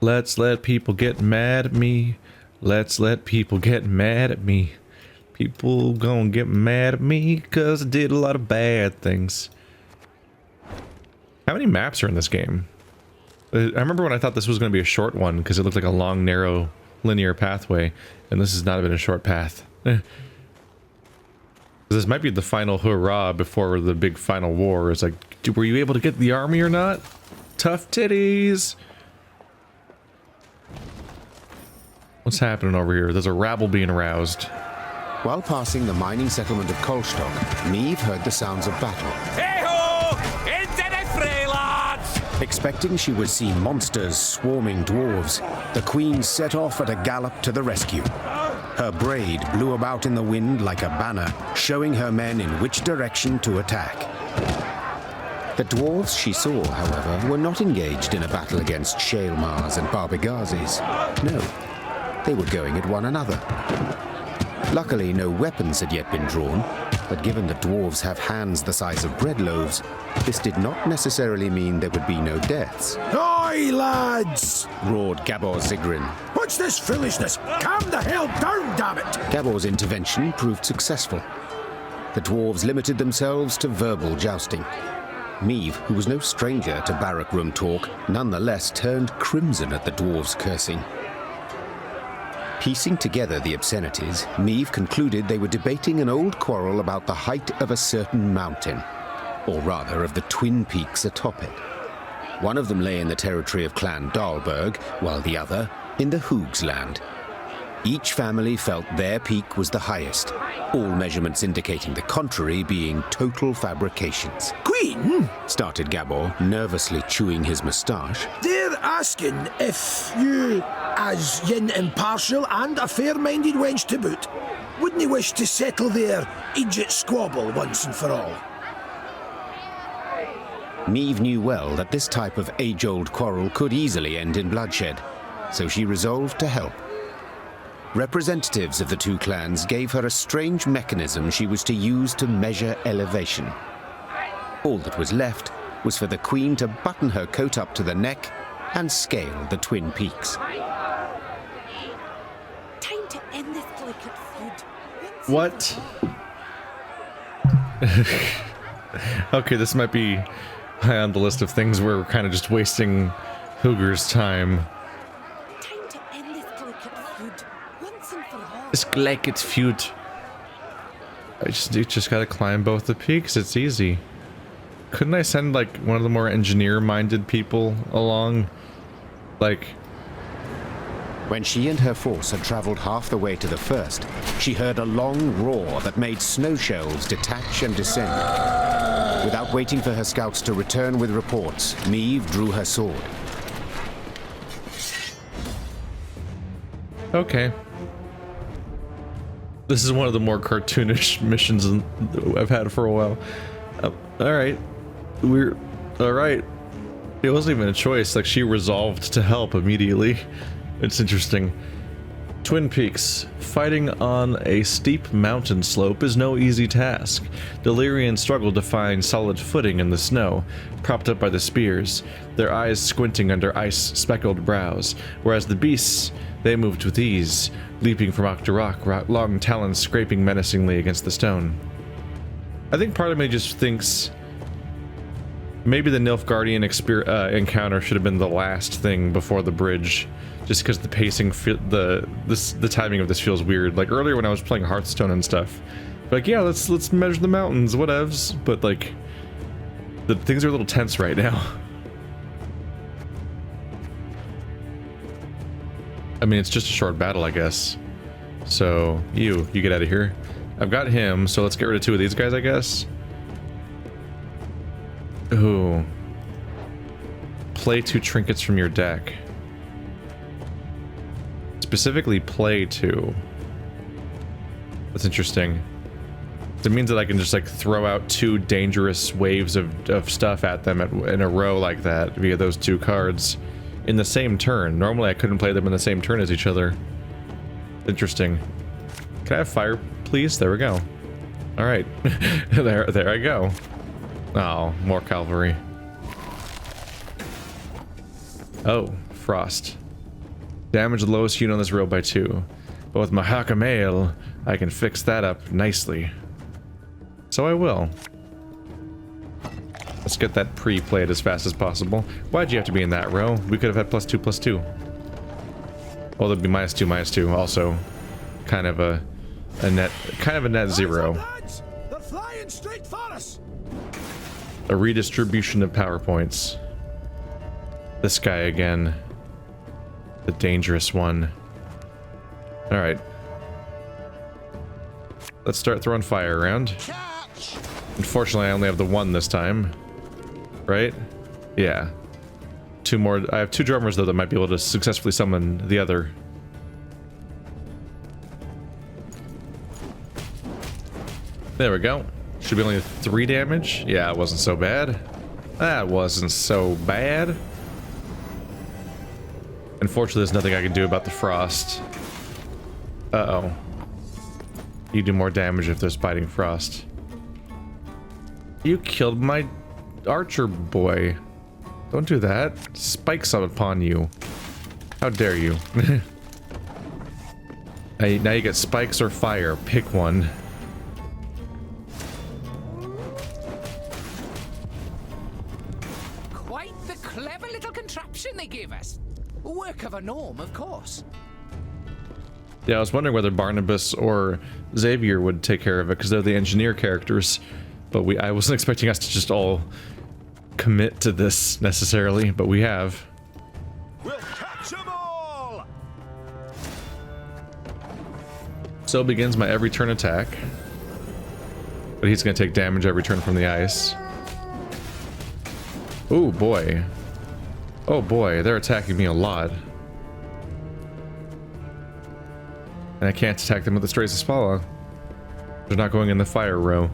Let's let people get mad at me. Let's let people get mad at me. People gonna get mad at me because I did a lot of bad things. How many maps are in this game? I remember when I thought this was going to be a short one because it looked like a long, narrow, linear pathway, and this has not been a short path. This might be the final hurrah before the big final war. It's like, were you able to get the army or not? Tough titties! What's happening over here? There's a rabble being aroused. While passing the mining settlement of Kolstock, Meve heard the sounds of battle. Hey-ho! Into the fray, lads! Expecting she would see monsters swarming dwarves, the queen set off at a gallop to the rescue. Her braid blew about in the wind like a banner, showing her men in which direction to attack. The dwarves she saw, however, were not engaged in a battle against Shale Mars and Barbigazes. No, they were going at one another. Luckily, no weapons had yet been drawn, but given that dwarves have hands the size of bread loaves, this did not necessarily mean there would be no deaths. Oi, lads! Roared Gabor Zigrin. What's this foolishness? Calm the hell down, damn it! Gabor's intervention proved successful. The dwarves limited themselves to verbal jousting. Meve, who was no stranger to barrack room talk, nonetheless turned crimson at the dwarves' cursing. Piecing together the obscenities, Meve concluded they were debating an old quarrel about the height of a certain mountain, or rather of the twin peaks atop it. One of them lay in the territory of Clan Dahlberg, while the other in the Hoogsland. Each family felt their peak was the highest, all measurements indicating the contrary being total fabrications. Queen? Started Gabor, nervously chewing his moustache. They're asking if you, as yin impartial and a fair-minded wench to boot, wouldn't you wish to settle their Egypt squabble once and for all? Meve knew well that this type of age-old quarrel could easily end in bloodshed, so she resolved to help. Representatives of the two clans gave her a strange mechanism she was to use to measure elevation. All that was left was for the queen to button her coat up to the neck and scale the twin peaks. Time to end this delicate feud. What? Okay, this might be high on the list of things where we're kind of just wasting Hooger's time. Time to end this delicate feud once and for all. It's like it's feud. You just gotta climb both the peaks. It's easy. Couldn't I send like one of the more engineer-minded people along? Like, when she and her force had traveled half the way to the first, she heard a long roar that made snow shelves detach and descend. Without waiting for her scouts to return with reports, Meve drew her sword. okay. This is one of the more cartoonish missions I've had for a while. Alright. Alright. It wasn't even a choice, like she resolved to help immediately. It's interesting. Twin Peaks. Fighting on a steep mountain slope is no easy task. The Lyrians struggled to find solid footing in the snow, propped up by the spears, their eyes squinting under ice-speckled brows, whereas the beasts, they moved with ease, leaping from rock to rock, long talons scraping menacingly against the stone. I think part of me just thinks maybe the Nilfgaardian encounter should have been the last thing before the bridge, just because the pacing, the timing of this feels weird. Like earlier when I was playing Hearthstone and stuff, like yeah, let's measure the mountains, whatevs. But like, the things are a little tense right now. I mean, it's just a short battle, I guess. So you get out of here. I've got him, so let's get rid of two of these guys, I guess. Ooh. Play 2 trinkets from your deck. Specifically play 2. That's interesting. It means that I can just like throw out 2 dangerous waves of stuff at them in a row like that via those 2 cards in the same turn. Normally I couldn't play them in the same turn as each other. Interesting. Can I have fire, please? There we go. All right. there I go. Oh, more cavalry. Oh, frost. Damage the lowest unit on this row by 2. But with my Hakamail, I can fix that up nicely. So I will. Let's get that pre-played as fast as possible. Why'd you have to be in that row? We could have had +2/+2. Well, there'd be -2/-2 also. Kind of a net zero. They're flying straight for us. A redistribution of power points. This guy again. The dangerous one. Alright. Let's start throwing fire around. Unfortunately, I only have the one this time. Right? Yeah. 2 more. I have 2 drummers, though, that might be able to successfully summon the other. There we go. Should be only 3 damage. Yeah, it wasn't so bad. That wasn't so bad. Unfortunately, there's nothing I can do about the frost. Uh-oh. You do more damage if there's biting frost. You killed my archer boy. Don't do that. Spikes up upon you. How dare you. Now you get spikes or fire. Pick one. Quite the clever little contraption they gave us. Work of a gnome, of course. Yeah, I was wondering whether Barnabas or Xavier would take care of it because they're the engineer characters. But I wasn't expecting us to just all commit to this necessarily, but we have. We'll catch them all. So begins my every turn attack. But he's going to take damage every turn from the ice. Oh boy. Oh boy, they're attacking me a lot. And I can't attack them with the Strays of Spala. They're not going in the fire row.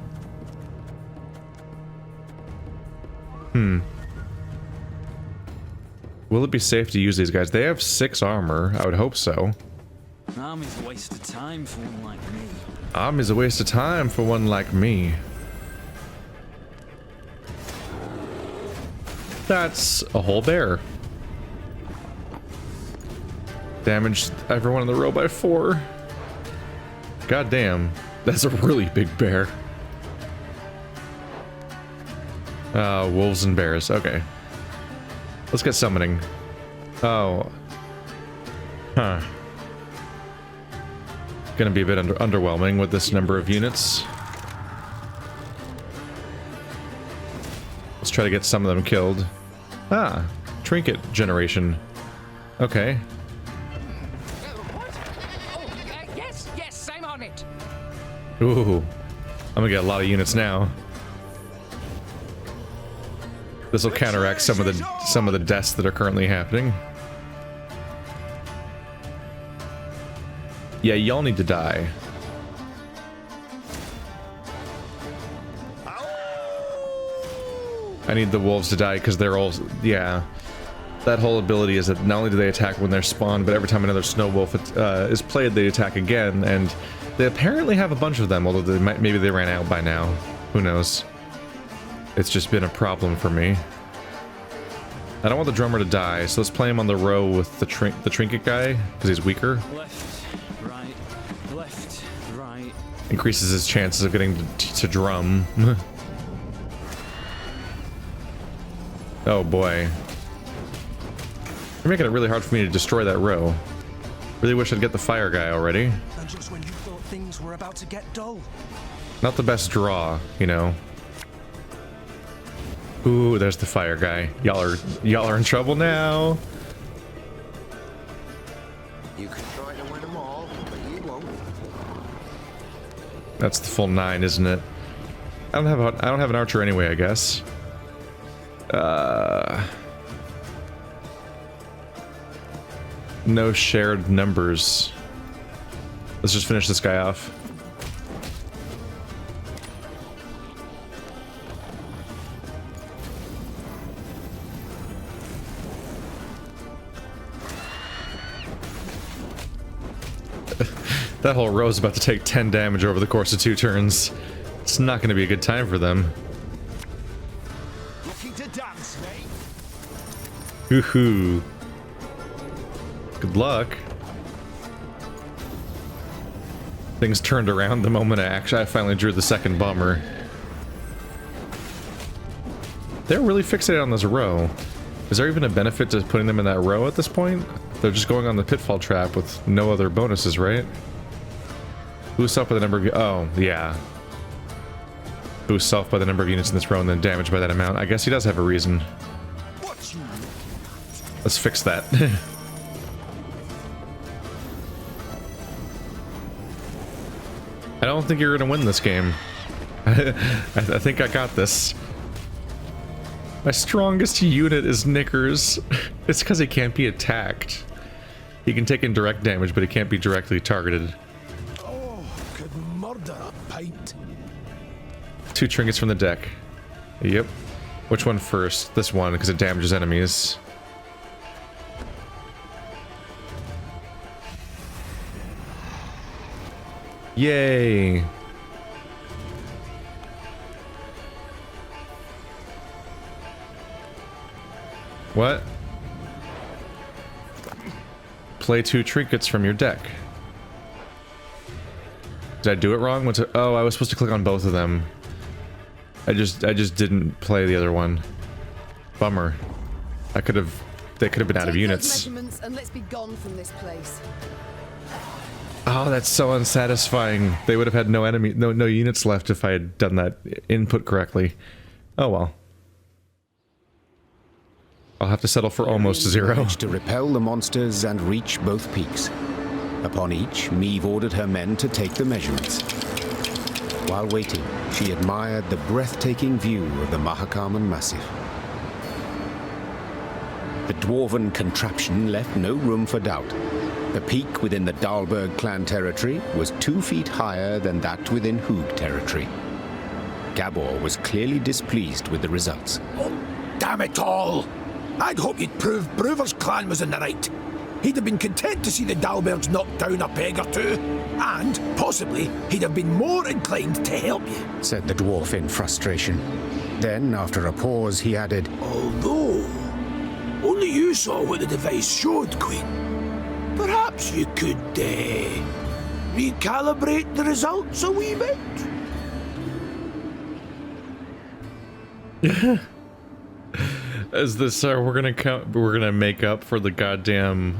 Will it be safe to use these guys? They have 6 armor. I would hope so. Army's a waste of time for one like me. Army's a waste of time for one like me. That's a whole bear. Damaged everyone in the row by 4. God damn. That's a really big bear. Wolves and bears. Okay. Let's get summoning. Oh. Huh. Gonna be a bit underwhelming with this number of units. Let's try to get some of them killed. Ah. Trinket generation. Okay. What? Oh, yes, I'm on it. Ooh. I'm gonna get a lot of units now. This will counteract some of the deaths that are currently happening. Yeah, y'all need to die. I need the wolves to die because they're all... Yeah. That whole ability is that not only do they attack when they're spawned, but every time another snow wolf is played, they attack again, and they apparently have a bunch of them, although maybe they ran out by now. Who knows? It's just been a problem for me. I don't want the drummer to die, so let's play him on the row with the trinket guy, because he's weaker. Left, right. Increases his chances of getting to drum. Oh boy. You're making it really hard for me to destroy that row. Really wish I'd get the fire guy already. And just when you thought things were about to get dull. Not the best draw, you know. Ooh, there's the fire guy. Y'all are in trouble now. You can try to win them all, but you won't. That's the full 9, isn't it? I don't have an archer anyway, I guess. No shared numbers. Let's just finish this guy off. That whole row is about to take 10 damage over the course of 2 turns. It's not going to be a good time for them. Looking to dance, mate. Hoo-hoo. Good luck. Things turned around the moment I finally drew the second bummer. They're really fixated on this row. Is there even a benefit to putting them in that row at this point? They're just going on the pitfall trap with no other bonuses, right? Boost self by the number of... Oh, yeah. Boost self by the number of units in this row and then damage by that amount. I guess he does have a reason. Let's fix that. I don't think you're gonna win this game. I think I got this. My strongest unit is Knickers. It's because he can't be attacked. He can take indirect damage, but he can't be directly targeted. Oh, could murder a pint. 2 trinkets from the deck. Yep. Which one first? This one, because it damages enemies. Yay! What? Play 2 trinkets from your deck. Did I do it wrong? Oh, I was supposed to click on both of them. I just didn't play the other one. Bummer. They could have been out of units. Measurements and let's be gone from this place. Oh, that's so unsatisfying. They would have had no units left if I had done that input correctly. Oh well. I'll have to settle for almost 0. Managed to repel the monsters and reach both peaks. Upon each, Meve ordered her men to take the measurements. While waiting, she admired the breathtaking view of the Mahakaman Massif. The dwarven contraption left no room for doubt. The peak within the Dahlberg clan territory was 2 feet higher than that within Hoog territory. Gabor was clearly displeased with the results. Oh, damn it all! I'd hoped you'd prove Brewer's clan was in the right. He'd have been content to see the Dahlbergs knocked down a peg or 2, and, possibly, he'd have been more inclined to help you, said the dwarf in frustration. Then, after a pause, he added, although, only you saw what the device showed, Queen. Perhaps you could, recalibrate the results a wee bit? Is this we're gonna make up for the goddamn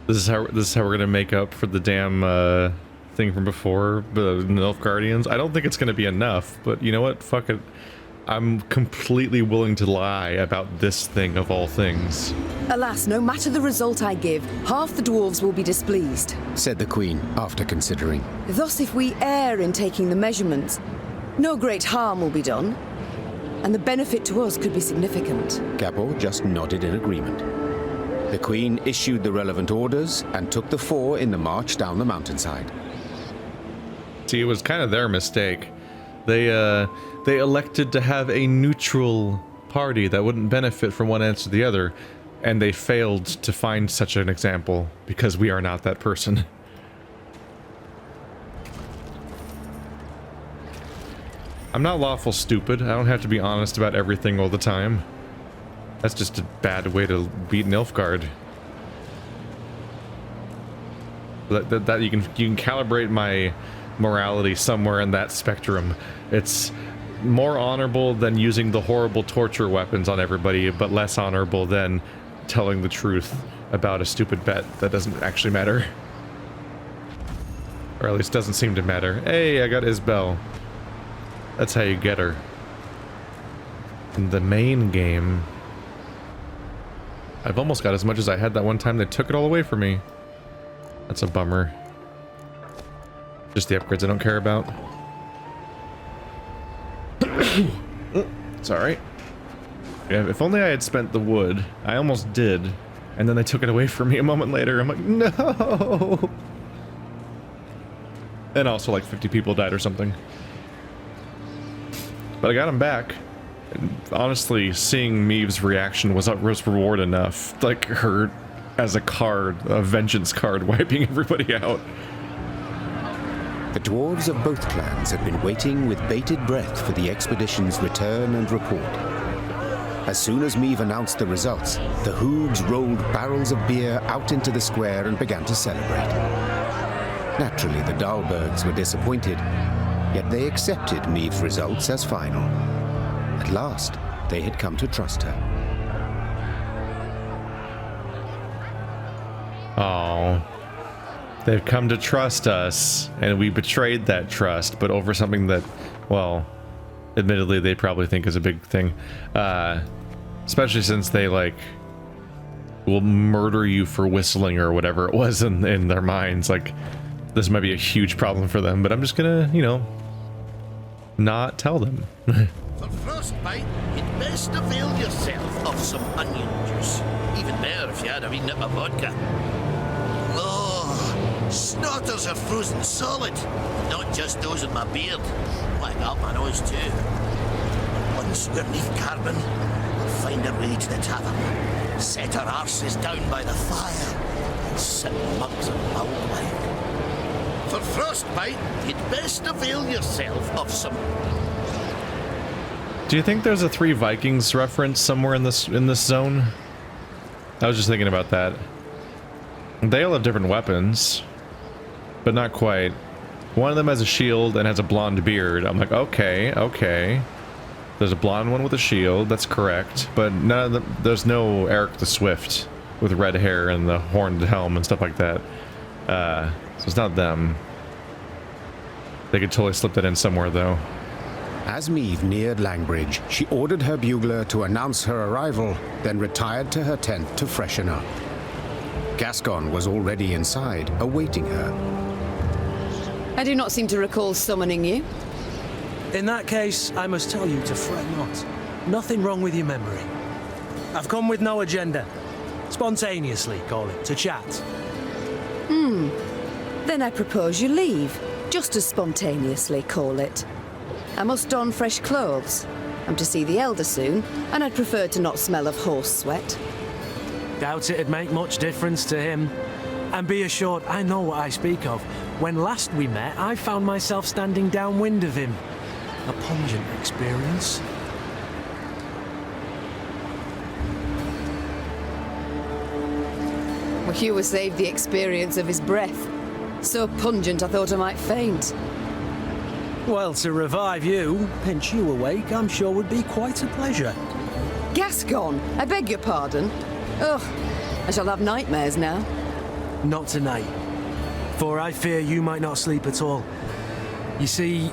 this is how we're gonna make up for the damn thing from before, the Nilfgaardians? I don't think it's gonna be enough, but you know what? Fuck it. I'm completely willing to lie about this thing of all things. Alas, no matter the result I give, half the dwarves will be displeased. said the Queen, after considering. Thus, if we err in taking the measurements, no great harm will be done, and the benefit to us could be significant. Gabor just nodded in agreement. The Queen issued the relevant orders and took the 4 in the march down the mountainside. See, it was kind of their mistake. They elected to have a neutral party that wouldn't benefit from one answer or the other, and they failed to find such an example because we are not that person. I'm not lawful stupid. I don't have to be honest about everything all the time. That's just a bad way to beat Nilfgaard. That you can calibrate my morality somewhere in that spectrum. It's more honorable than using the horrible torture weapons on everybody, but less honorable than telling the truth about a stupid bet that doesn't actually matter. Or at least doesn't seem to matter. Hey, I got Isbel. That's how you get her. In the main game, I've almost got as much as I had that one time they took it all away from me. That's a bummer. Just the upgrades I don't care about. It's alright. Yeah, if only I had spent the wood. I almost did. And then they took it away from me a moment later. I'm like, no! And also like 50 people died or something. But I got him back. And honestly, seeing Meve's reaction was reward enough. Like her as a card, a vengeance card, wiping everybody out. The dwarves of both clans had been waiting with bated breath for the expedition's return and report. As soon as Meve announced the results, the hoogs rolled barrels of beer out into the square and began to celebrate. Naturally, the Dahlbergs were disappointed, yet they accepted Meve's results as final. At last, they had come to trust her. Oh, they've come to trust us, and we betrayed that trust, but over something that, well, admittedly they probably think is a big thing. Especially since they, like, will murder you for whistling or whatever it was in their minds. Like, this might be a huge problem for them, but I'm just gonna, you know, not tell them. For frostbite, you'd best avail yourself of some onion juice. Even better if you had a wee nip of vodka. Oh, snorters are frozen solid. Not just those in my beard. Like up my nose too. Once we're Nilfgaardian, we'll find our way to the tavern. Set our arses down by the fire. And sip mugs of mulled wine. For frostbite, you'd best avail yourself of some... Do you think there's a Three Vikings reference somewhere in this zone? I was just thinking about that. They all have different weapons, but not quite. One of them has a shield and has a blonde beard. I'm like, okay. There's a blonde one with a shield, that's correct. But none of them, there's no Eric the Swift with red hair and the horned helm and stuff like that. So it's not them. They could totally slip that in somewhere though. As Meve neared Langbridge, she ordered her bugler to announce her arrival, then retired to her tent to freshen up. Gascon was already inside, awaiting her. I do not seem to recall summoning you. In that case, I must tell you to fret not. Nothing wrong with your memory. I've come with no agenda. Spontaneously, call it, to chat. Then I propose you leave. Just as spontaneously, call it. I must don fresh clothes. I'm to see the Elder soon, and I'd prefer to not smell of horse sweat. Doubt it'd make much difference to him. And be assured, I know what I speak of. When last we met, I found myself standing downwind of him. A pungent experience. Well, Hugh was saved the experience of his breath. So pungent I thought I might faint. Well, to revive you, pinch you awake, I'm sure would be quite a pleasure. Gascon, I beg your pardon. Ugh, I shall have nightmares now. Not tonight, for I fear you might not sleep at all. You see,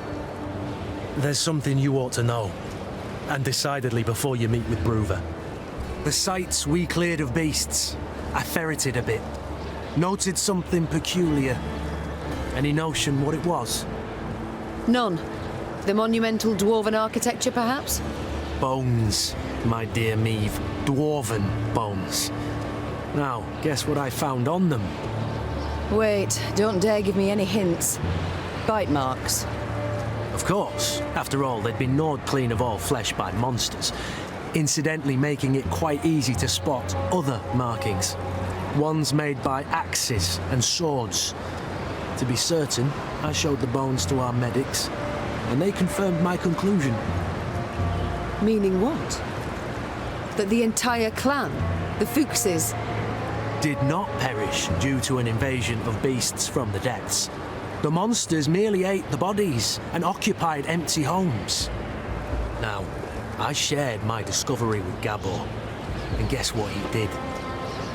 there's something you ought to know, and decidedly before you meet with Bruver. The sites we cleared of beasts, I ferreted a bit, noted something peculiar. Any notion what it was? None. The monumental dwarven architecture, perhaps? Bones, my dear Meve. Dwarven bones. Now, guess what I found on them? Wait, don't dare give me any hints. Bite marks. Of course. After all, they'd been gnawed clean of all flesh by monsters, incidentally making it quite easy to spot other markings. Ones made by axes and swords. To be certain, I showed the bones to our medics, and they confirmed my conclusion. Meaning what? That the entire clan, the Fuchses, did not perish due to an invasion of beasts from the depths. The monsters merely ate the bodies and occupied empty homes. Now, I shared my discovery with Gabor, and guess what he did?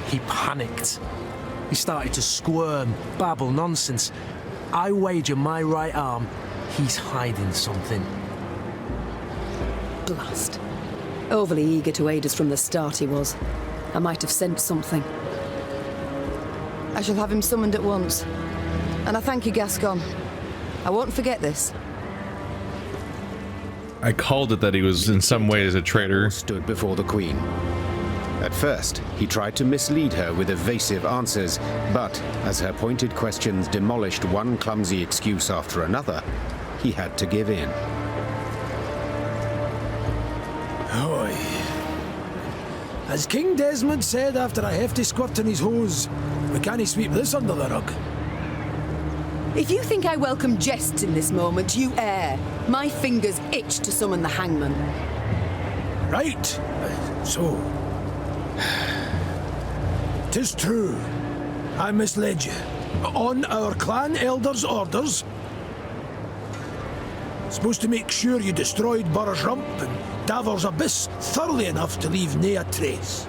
He panicked. He started to squirm, babble nonsense. I wager my right arm, he's hiding something. blast. Overly eager to aid us from the start he was. I might have sensed something. I shall have him summoned at once. And I thank you, Gascon. I won't forget this. I called it that he was in some ways a traitor. Stood before the Queen. At first, he tried to mislead her with evasive answers, but as her pointed questions demolished one clumsy excuse after another, he had to give in. Oy. As King Desmond said after a hefty squirt in his hose, we can't sweep this under the rug. If you think I welcome jests in this moment, you err. My fingers itch to summon the hangman. Right. So, 'tis true, I misled you. On our clan elder's orders, supposed to make sure you destroyed Burr's Rump and Davor's Abyss thoroughly enough to leave nae a trace.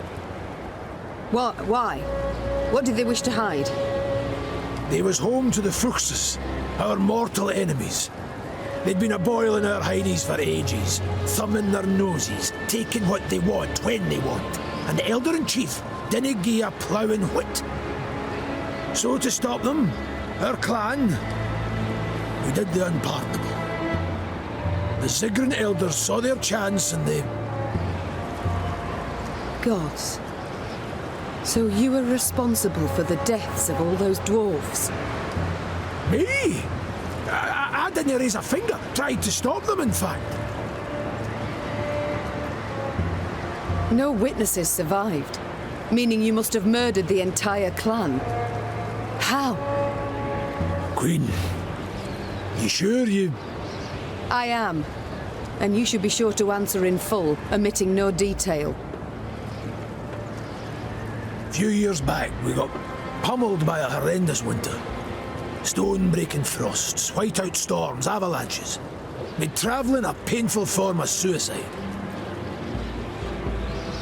What? Why? What did they wish to hide? They was home to the Fuchses, our mortal enemies. They'd been a-boiling our hideys for ages, thumbing their noses, taking what they want when they want, and the Elder-in-Chief didn't gie a ploughing whit. So to stop them, our clan, we did the unpardonable. The Ziggurin elders saw their chance and they... Gods. So you were responsible for the deaths of all those dwarves? Me? I didn't raise a finger. Tried to stop them, in fact. No witnesses survived, meaning you must have murdered the entire clan. How? Queen, you sure you... I am. And you should be sure to answer in full, omitting no detail. A few years back, we got pummeled by a horrendous winter. Stone-breaking frosts, whiteout storms, avalanches. Made travelling a painful form of suicide.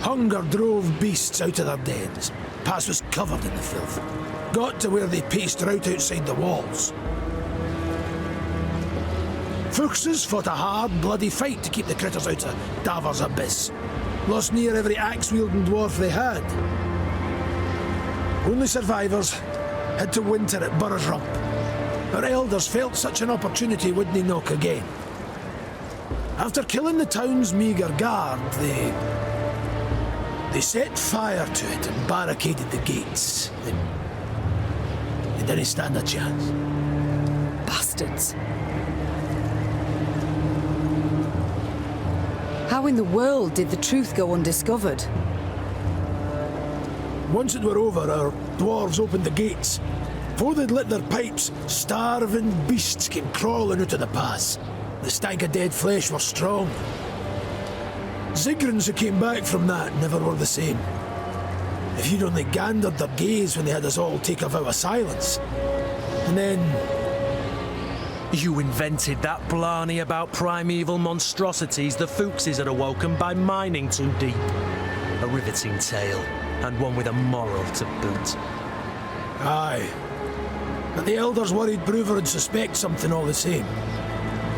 Hunger drove beasts out of their dens. Pass was covered in the filth. Got to where they paced right outside the walls. Fuchses fought a hard, bloody fight to keep the critters out of Davor's Abyss. Lost near every axe-wielding dwarf they had. Only survivors had to winter at Burr's Rump. Our elders felt such an opportunity wouldn't knock again. After killing the town's meagre guard, they set fire to it and barricaded the gates. They didn't stand a chance. Bastards. How in the world did the truth go undiscovered? Once it were over, our dwarves opened the gates. Before they'd lit their pipes, starving beasts came crawling out of the pass. The stank of dead flesh was strong. Zigrins who came back from that never were the same. If you'd only gandered their gaze when they had us all take a vow of silence. And then... You invented that blarney about primeval monstrosities the Fuchses had awoken by mining too deep. A riveting tale, and one with a moral to boot. Aye. But the elders worried Brewer would suspect something all the same.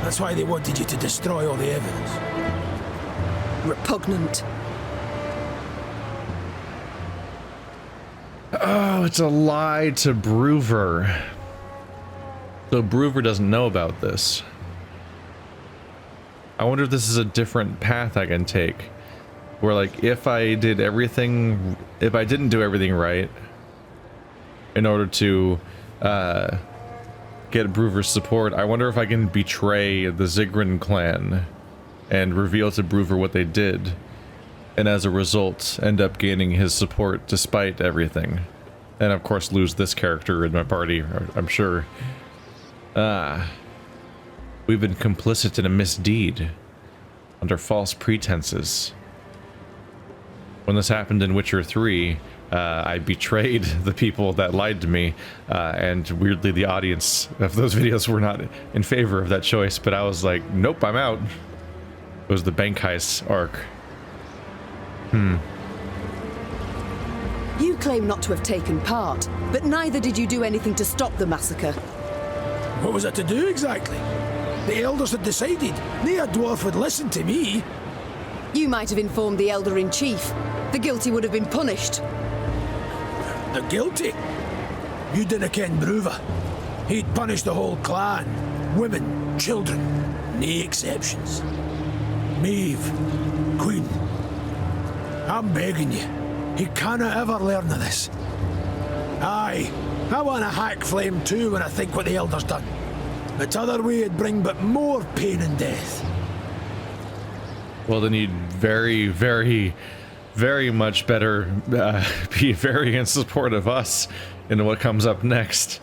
That's why they wanted you to destroy all the evidence. Repugnant. Oh, it's a lie to Brewer. So Brewer doesn't know about this. I wonder if this is a different path I can take. Where, like, if I didn't do everything right in order to get Brewer's support, I wonder if I can betray the Ziggurin clan and reveal to Brewer what they did, and as a result end up gaining his support despite everything. And of course lose this character in my party, I'm sure. We've been complicit in a misdeed under false pretenses. When this happened in Witcher 3, I betrayed the people that lied to me, and weirdly the audience of those videos were not in favor of that choice, but I was like, nope, I'm out. It was the bank heist arc. You claim not to have taken part, but neither did you do anything to stop the massacre. What was I to do exactly? The elders had decided. Nae dwarf would listen to me. You might have informed the Elder-in-Chief. The guilty would have been punished. The guilty? You didn't ken Brewer. He'd punish the whole clan. Women, children, nae exceptions. Meve, Queen, I'm begging you. He canna ever learn of this. Aye, I want a hack flame too when I think what the elders done. But other way it'd bring but more pain and death. Well, then you'd very, very, very much better be very in support of us in what comes up next.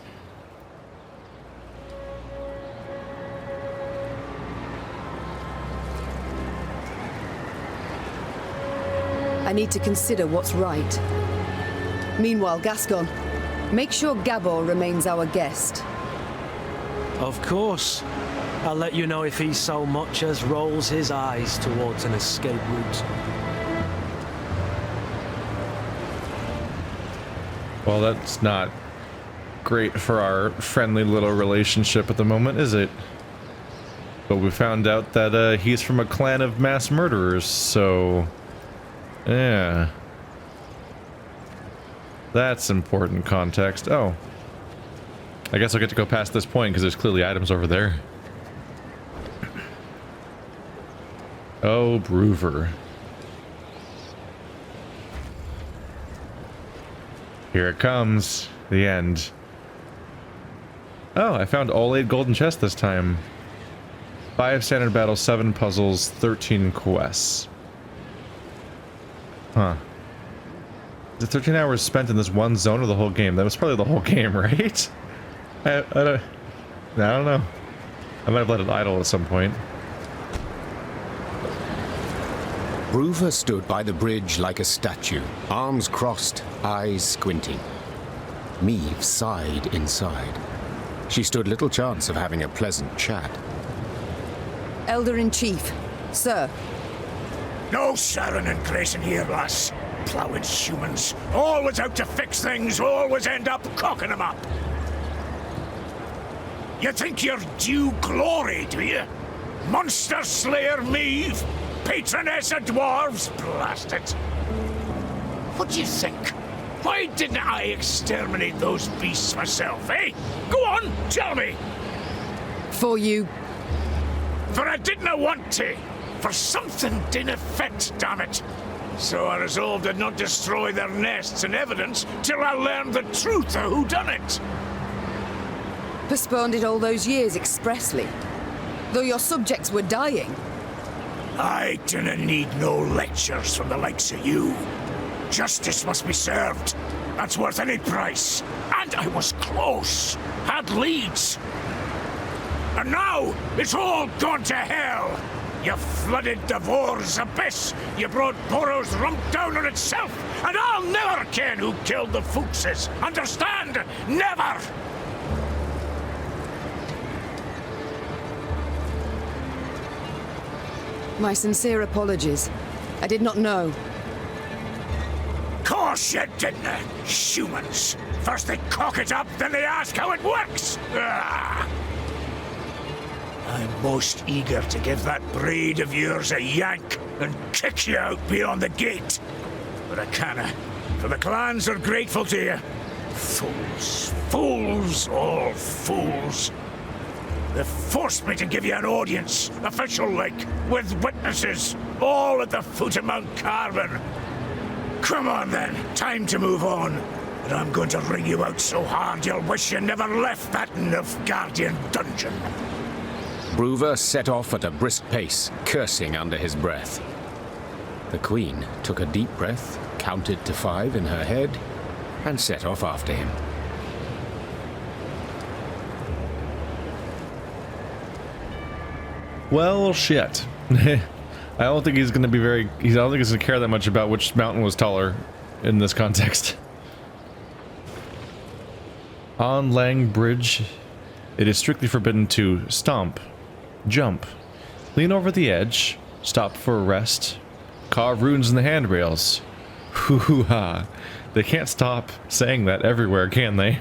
I need to consider what's right. Meanwhile, Gascon, make sure Gabor remains our guest. Of course. I'll let you know if he so much as rolls his eyes towards an escape route. Well, that's not great for our friendly little relationship at the moment, is it? But we found out that he's from a clan of mass murderers, so... yeah. That's important context. Oh. I guess I'll get to go past this point because there's clearly items over there. Oh, Broover. Here it comes. The end. Oh, I found all 8 golden chests this time. 5 standard battles, 7 puzzles, 13 quests. Huh. Is it 13 hours spent in this one zone or the whole game? That was probably the whole game, right? I don't know. I might have let it idle at some point. Broover stood by the bridge like a statue, arms crossed, eyes squinting. Meve sighed inside. She stood little chance of having a pleasant chat. Elder-in-Chief, sir. No Sharon and Grayson here, lass. Ploughing humans. Always out to fix things, always end up cocking them up. You think you're due glory, do you? Monster Slayer Meve? Patroness of dwarves? Blast it. What do you think? Why didn't I exterminate those beasts myself, eh? Go on, tell me! For you. For I didn't want to. For something didn't fit, damn it. So I resolved to not destroy their nests and evidence till I learned the truth of who done it. Postponed it all those years expressly, though your subjects were dying. I didn't need no lectures from the likes of you. Justice must be served. That's worth any price. And I was close. Had leads. And now, it's all gone to hell. You flooded Devor's abyss. You brought Boros rump down on itself. And I'll never ken who killed the Fuchses. Understand? Never! My sincere apologies. I did not know. Course you didn't, humans. First they cock it up, then they ask how it works. Ah. I'm most eager to give that braid of yours a yank and kick you out beyond the gate. But I canna, for the clans are grateful to you. Fools, fools, all fools. They forced me to give you an audience, official-like, with witnesses, all at the foot of Mount Carbon. Come on then, time to move on. And I'm going to wring you out so hard you'll wish you never left that Nilfgaardian dungeon. Broover set off at a brisk pace, cursing under his breath. The Queen took a deep breath, counted to 5 in her head, and set off after him. Well, shit. I don't think he's going to be I don't think he's going to care that much about which mountain was taller in this context. On Lang Bridge, it is strictly forbidden to stomp, jump, lean over the edge, stop for a rest, carve runes in the handrails. Hoo-hoo-ha. They can't stop saying that everywhere, can they?